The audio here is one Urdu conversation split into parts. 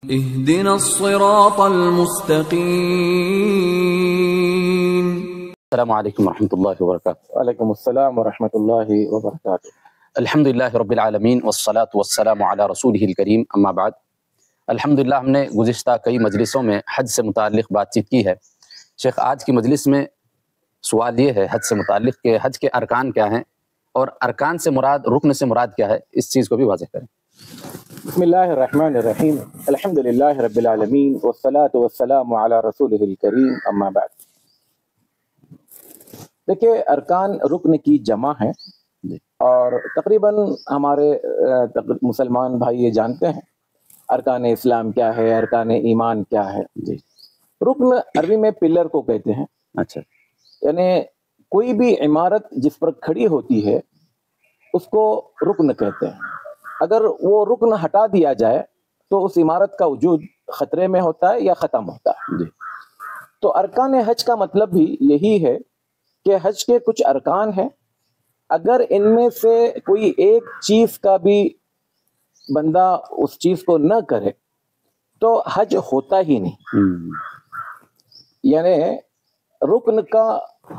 اهدنا الصراط المستقيم. السلام علیکم ورحمۃ اللہ وبرکاتہ۔ وعلیکم السلام ورحمۃ اللہ وبرکاتہ۔ الحمدللہ رب العالمین والصلاة والسلام علی رسولہ الکریم، اما بعد۔ الحمدللہ ہم نے گزشتہ کئی مجلسوں میں حج سے متعلق بات چیت کی ہے۔ شیخ، آج کی مجلس میں سوال یہ ہے حج سے متعلق کہ حج کے ارکان کیا ہیں اور ارکان سے مراد، رکن سے مراد کیا ہے، اس چیز کو بھی واضح کریں۔ بسم اللہ الرحمن الرحیم، الحمدللہ رب العالمین والصلاة والسلام علی رسولہ الکریم، اما بعد۔ دیکھیں، ارکان رکن کی جمع ہے اور تقریباً ہمارے مسلمان بھائی یہ جانتے ہیں ارکان اسلام کیا ہے، ارکان ایمان کیا ہے۔ رکن عربی میں پلر کو کہتے ہیں۔ اچھا، یعنی کوئی بھی عمارت جس پر کھڑی ہوتی ہے اس کو رکن کہتے ہیں۔ اگر وہ رکن ہٹا دیا جائے تو اس عمارت کا وجود خطرے میں ہوتا ہے یا ختم ہوتا ہے۔ تو ارکان حج کا مطلب بھی یہی ہے کہ حج کے کچھ ارکان ہیں، اگر ان میں سے کوئی ایک چیز کا بھی بندہ اس چیز کو نہ کرے تو حج ہوتا ہی نہیں۔ یعنی رکن کا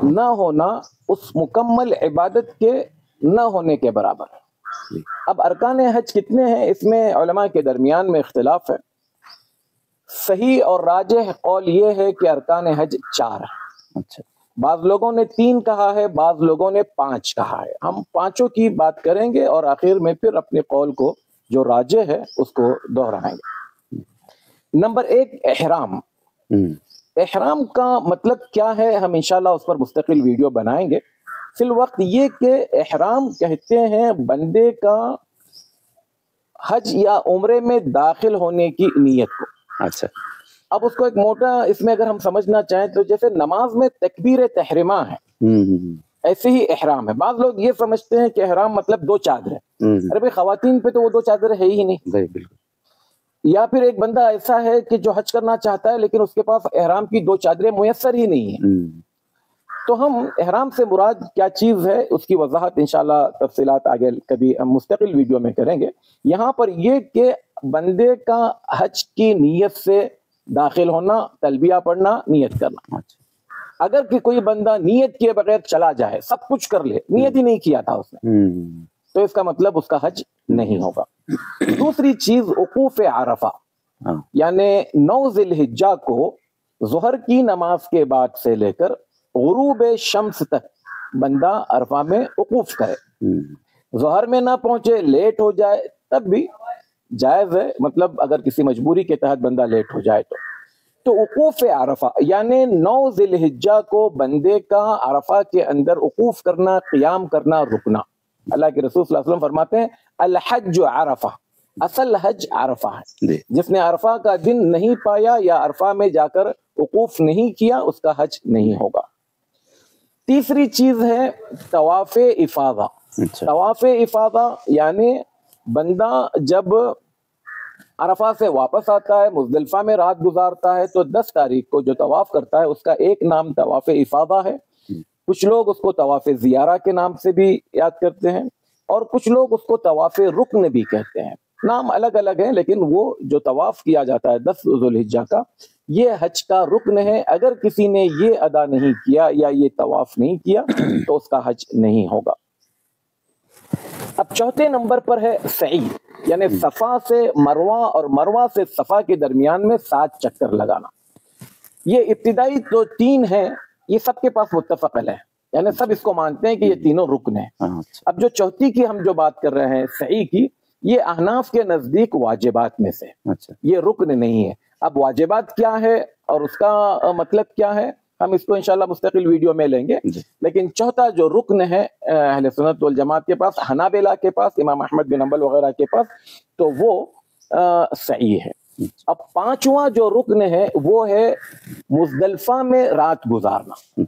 نہ ہونا اس مکمل عبادت کے نہ ہونے کے برابر ہے۔ اب ارکان حج کتنے ہیں، اس میں علماء کے درمیان میں اختلاف ہے۔ صحیح اور راجح قول یہ ہے کہ ارکان حج 4 ہیں۔ اچھا، بعض لوگوں نے 3 کہا ہے، بعض لوگوں نے 5 کہا ہے۔ ہم پانچوں کی بات کریں گے اور آخر میں پھر اپنے قول کو جو راجح ہے اس کو دہرائیں گے۔ نمبر 1، احرام۔ احرام کا مطلب کیا ہے، ہم انشاءاللہ اس پر مستقل ویڈیو بنائیں گے۔ فی الوقت یہ کہ احرام کہتے ہیں بندے کا حج یا عمرے میں داخل ہونے کی نیت کو۔ اچھا، اب اس کو ایک موٹا اس میں اگر ہم سمجھنا چاہیں تو جیسے نماز میں تکبیر تحریمہ ہے، ایسے ہی احرام ہے۔ بعض لوگ یہ سمجھتے ہیں کہ احرام مطلب 2 چادریں۔ ارے بھائی، خواتین پہ تو وہ 2 چادریں ہے ہی نہیں۔ بالکل۔ یا پھر ایک بندہ ایسا ہے کہ جو حج کرنا چاہتا ہے لیکن اس کے پاس احرام کی 2 چادریں میسر ہی نہیں ہیں۔ تو ہم احرام سے مراد کیا چیز ہے اس کی وضاحت انشاءاللہ تفصیلات آگے کبھی ہم مستقل ویڈیو میں کریں گے۔ یہاں پر یہ کہ بندے کا حج کی نیت سے داخل ہونا، تلبیہ پڑھنا، نیت کرنا۔ اگر کہ کوئی بندہ نیت کیے بغیر چلا جائے، سب کچھ کر لے، نیت ہی نہیں کیا تھا اس نے، تو اس کا مطلب اس کا حج نہیں ہوگا۔ دوسری چیز وقوف عرفہ، یعنی 9 ذی الحجہ کو ظہر کی نماز کے بعد سے لے کر غروب شمس تک بندہ عرفہ میں وقوف کرے۔ ظہر میں نہ پہنچے، لیٹ ہو جائے تب بھی جائز ہے، مطلب اگر کسی مجبوری کے تحت بندہ لیٹ ہو جائے تو وقوف عرفہ یعنی 9 ذی الحجہ کو بندے کا عرفہ کے اندر وقوف کرنا، قیام کرنا، رکنا۔ اللہ کے رسول صلی اللہ علیہ وسلم فرماتے ہیں الحج عرفہ، اصل حج عرفہ ہے۔ جس نے عرفہ کا دن نہیں پایا یا عرفہ میں جا کر وقوف نہیں کیا اس کا حج نہیں ہوگا۔ تیسری چیز ہے طواف افاضہ۔ طواف افاضہ یعنی بندہ جب عرفہ سے واپس آتا ہے، مزدلفہ میں رات گزارتا ہے، تو 10 تاریخ کو جو طواف کرتا ہے اس کا ایک نام طواف افاضہ ہے۔ کچھ لوگ اس کو طواف زیارہ کے نام سے بھی یاد کرتے ہیں اور کچھ لوگ اس کو طواف رکن بھی کہتے ہیں۔ نام الگ الگ ہیں لیکن وہ جو طواف کیا جاتا ہے 10 ذی الحجہ کا، یہ حج کا رکن ہے۔ اگر کسی نے یہ ادا نہیں کیا یا یہ طواف نہیں کیا تو اس کا حج نہیں ہوگا۔ اب چوتھے نمبر پر ہے سعی، یعنی صفا سے مروہ اور مروہ سے صفا کے درمیان میں 7 چکر لگانا۔ یہ ابتدائی تو 3 ہیں، یہ سب کے پاس متفق ہے، یعنی سب اس کو مانتے ہیں کہ یہ تینوں رکن ہیں۔ اب جو چوتھی کی ہم جو بات کر رہے ہیں سعی کی، یہ احناف کے نزدیک واجبات میں سے، یہ رکن نہیں ہے۔ اب واجبات کیا ہے اور اس کا مطلب کیا ہے ہم اس کو انشاءاللہ مستقل ویڈیو میں لیں گے، لیکن چوتھا جو رکن ہے اہل سنت والجماعت کے پاس، حنابلہ کے پاس، امام احمد بن حنبل وغیرہ کے پاس، تو وہ سعی ہے۔ اب 5واں جو رکن ہے وہ ہے مزدلفہ میں رات گزارنا۔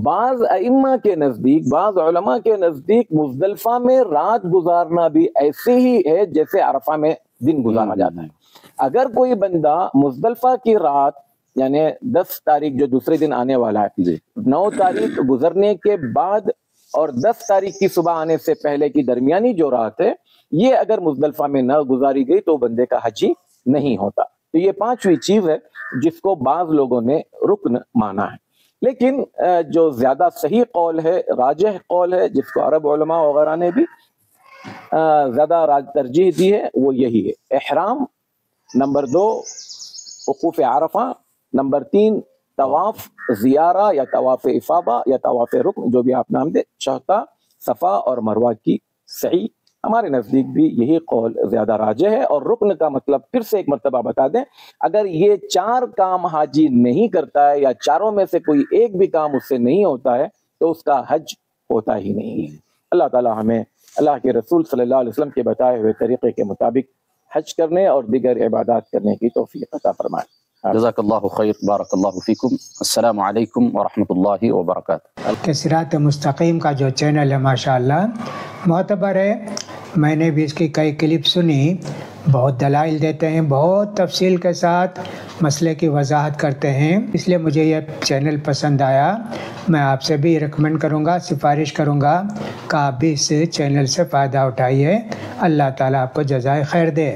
بعض ائمہ کے نزدیک، بعض علماء کے نزدیک مزدلفہ میں رات گزارنا بھی ایسے ہی ہے جیسے عرفہ میں دن گزارا جاتا ہے۔ اگر کوئی بندہ مزدلفہ کی رات یعنی 10 تاریخ جو دوسرے دن آنے والا ہے، 9 تاریخ گزرنے کے بعد اور 10 تاریخ کی صبح آنے سے پہلے کی درمیانی جو رات ہے، یہ اگر مزدلفہ میں نہ گزاری گئی تو بندے کا حج ہی نہیں ہوتا۔ تو یہ پانچویں چیز ہے جس کو بعض لوگوں نے رکن مانا ہے، لیکن جو زیادہ صحیح قول ہے، راجح قول ہے، جس کو عرب علماء وغیرہ نے بھی زیادہ ترجیح دی ہے، وہ یہی ہے: احرام، نمبر 2 وقوف عرفہ، نمبر 3 طواف زیارہ یا طواف افاضہ یا طواف رکن، جو بھی آپ نام دیں، چوتھا صفا اور مروہ کی سعی۔ ہمارے نزدیک بھی یہی قول زیادہ راجح ہے۔ اور رکن کا مطلب پھر سے ایک مرتبہ بتا دیں، اگر یہ 4 کام حاجی نہیں کرتا ہے یا چاروں میں سے کوئی ایک بھی کام اس سے نہیں ہوتا ہے تو اس کا حج ہوتا ہی نہیں ہے۔ اللہ تعالی ہمیں اللہ کے رسول صلی اللہ علیہ وسلم کے بتائے ہوئے طریقے کے مطابق حج کرنے اور دیگر عبادات کرنے کی توفیق عطا فرمائے۔ جزاک اللہ خیر، بارک اللہ فیکم۔ السلام علیکم ورحمۃ اللہ وبرکاتہ۔ کہ صراط مستقیم کا جو چینل ہے ماشاءاللہ معتبر ہے، میں نے بھی اس کی کئی کلپ سنی، بہت دلائل دیتے ہیں، بہت تفصیل کے ساتھ مسئلے کی وضاحت کرتے ہیں، اس لیے مجھے یہ چینل پسند آیا۔ میں آپ سے بھی ریکمینڈ کروں گا، سفارش کروں گا کہ آپ بھی اس چینل سے فائدہ اٹھائیے۔ اللہ تعالیٰ آپ کو جزائے خیر دے۔